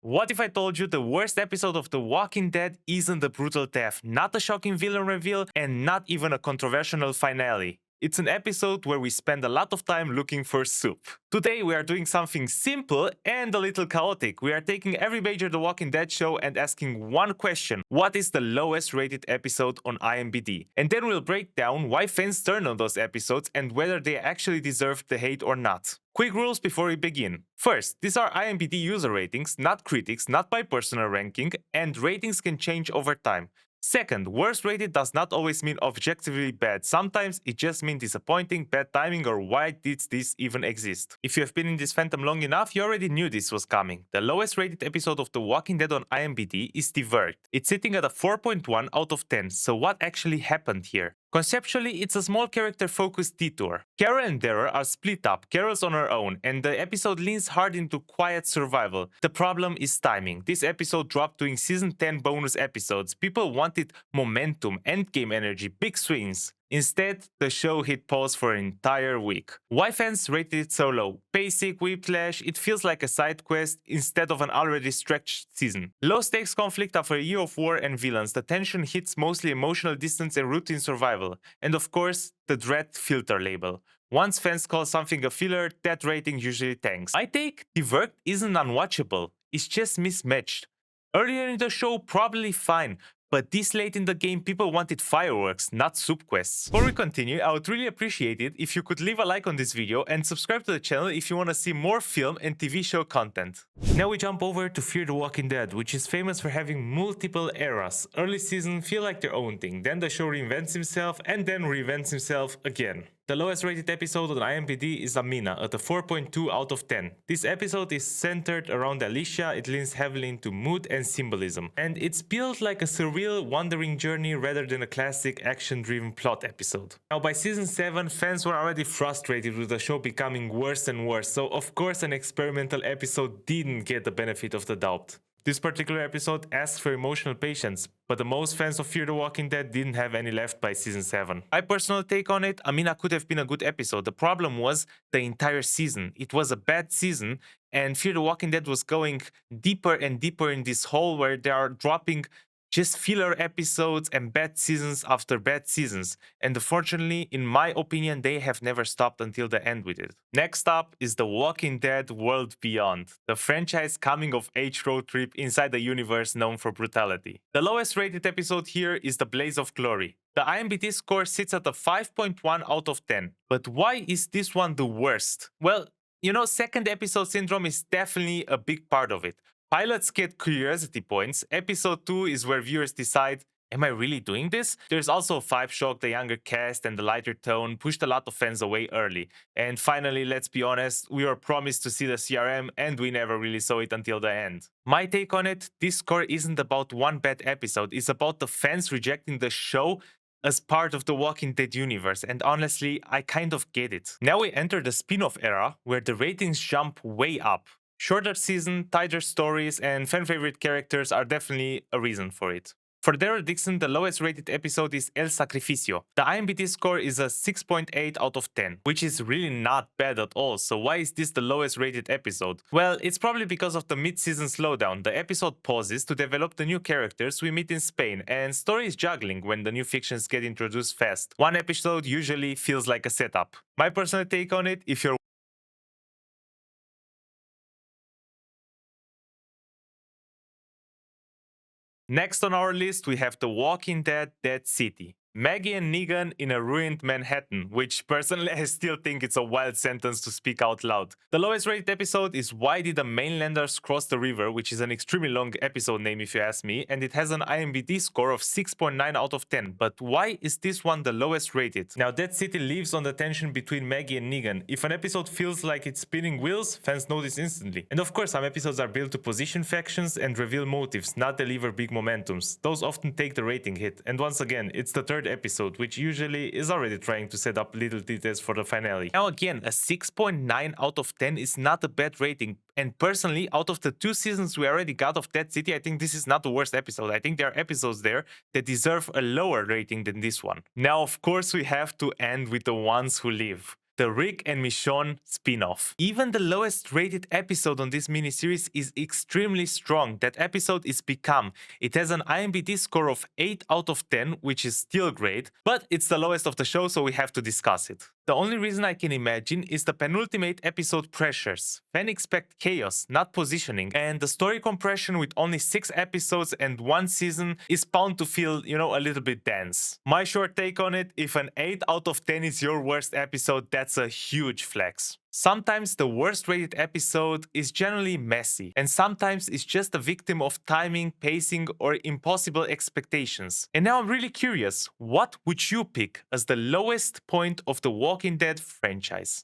What if I told you the worst episode of The Walking Dead isn't the brutal death, not a shocking villain reveal, and not even a controversial finale? It's an episode where we spend a lot of time looking for soup. Today we are doing something simple and a little chaotic. We are taking every major The Walking Dead show and asking one question: what is the lowest rated episode on IMDb? And then we'll break down why fans turn on those episodes and whether they actually deserve the hate or not. Quick rules before we begin. First, these are IMDb user ratings, not critics, not by personal ranking, and ratings can change over time. Second, worst rated does not always mean objectively bad. Sometimes it just means disappointing, bad timing, or why did this even exist? If you have been in this fandom long enough, you already knew this was coming. The lowest rated episode of The Walking Dead on IMDb is Diverged. It's sitting at a 4.1 out of 10, so what actually happened here? Conceptually, it's a small character-focused detour. Carol and Daryl are split up, Carol's on her own, and the episode leans hard into quiet survival. The problem is timing. This episode dropped during Season 10 bonus episodes. People wanted momentum, endgame energy, big swings. Instead, the show hit pause for an entire week. Why fans rated it so low? Basic, whiplash, it feels like a side quest instead of an already stretched season. Low stakes conflict after a year of war and villains. The tension hits mostly emotional distance and routine survival. And of course, the dread filter label. Once fans call something a filler, that rating usually tanks. My take: Diverged isn't unwatchable, it's just mismatched. Earlier in the show, probably fine, but this late in the game, people wanted fireworks, not soup quests. Before we continue, I would really appreciate it if you could leave a like on this video and subscribe to the channel if you want to see more film and TV show content. Now we jump over to Fear the Walking Dead, which is famous for having multiple eras. Early seasons feel like their own thing, then the show reinvents himself and then reinvents himself again. The lowest rated episode on IMDb is Amina at a 4.2 out of 10. This episode is centered around Alicia. It leans heavily into mood and symbolism, and it's built like a surreal, wandering journey rather than a classic action-driven plot episode. Now by season 7, fans were already frustrated with the show becoming worse and worse, so of course an experimental episode didn't get the benefit of the doubt. This particular episode asks for emotional patience, but the most fans of Fear the Walking Dead didn't have any left by season 7. My personal take on it: Amina could have been a good episode. The problem was the entire season. It was a bad season, and Fear the Walking Dead was going deeper and deeper in this hole where they are dropping just filler episodes and bad seasons after bad seasons. And unfortunately, in my opinion, they have never stopped until the end with it. Next up is The Walking Dead World Beyond, the franchise coming-of-age road trip inside a universe known for brutality. The lowest rated episode here is The Blaze of Glory. The IMDb score sits at a 5.1 out of 10. But why is this one the worst? Well, second episode syndrome is definitely a big part of it. Pilots get curiosity points. Episode 2 is where viewers decide, am I really doing this? There's also vibe shock. The younger cast and the lighter tone pushed a lot of fans away early. And finally, let's be honest, we were promised to see the CRM and we never really saw it until the end. My take on it: this score isn't about one bad episode, it's about the fans rejecting the show as part of the Walking Dead universe, and honestly, I kind of get it. Now we enter the spin-off era, where the ratings jump way up. Shorter season, tighter stories, and fan-favorite characters are definitely a reason for it. For Daryl Dixon, the lowest rated episode is El Sacrificio. The IMDb score is a 6.8 out of 10, which is really not bad at all. So why is this the lowest rated episode? Well, it's probably because of the mid-season slowdown. The episode pauses to develop the new characters we meet in Spain, and story is juggling when the new fictions get introduced fast. One episode usually feels like a setup. My personal take on it: if you're Next on our list, we have The Walking Dead: Dead City. Maggie and Negan in a ruined Manhattan, which personally I still think it's a wild sentence to speak out loud. The lowest rated episode is Why Did the Mainlanders Cross the River, which is an extremely long episode name if you ask me, and it has an IMDb score of 6.9 out of 10. But why is this one the lowest rated? Now, Dead City lives on the tension between Maggie and Negan. If an episode feels like it's spinning wheels, fans notice instantly. And of course, some episodes are built to position factions and reveal motives, not deliver big momentums. Those often take the rating hit. And once again, it's the third episode, which usually is already trying to set up little details for the finale. Now again, a 6.9 out of 10 is not a bad rating, and personally, out of the 2 seasons we already got of Dead City, I think this is not the worst episode. I think there are episodes there that deserve a lower rating than this one. Now, of course, we have to end with The Ones Who Live. the Rick and Michonne spin-off. Even the lowest rated episode on this miniseries is extremely strong. That episode is Become. It has an IMDb score of 8 out of 10, which is still great, but it's the lowest of the show, so we have to discuss it. The only reason I can imagine is the penultimate episode Pressures. Fans expect chaos, not positioning, and the story compression with only 6 episodes and 1 season is bound to feel, a little bit dense. My short take on it, if an 8 out of 10 is your worst episode, that's a huge flex. Sometimes the worst rated episode is generally messy, and sometimes it's just a victim of timing, pacing, or impossible expectations. And now I'm really curious, what would you pick as the lowest point of the Walking Dead franchise?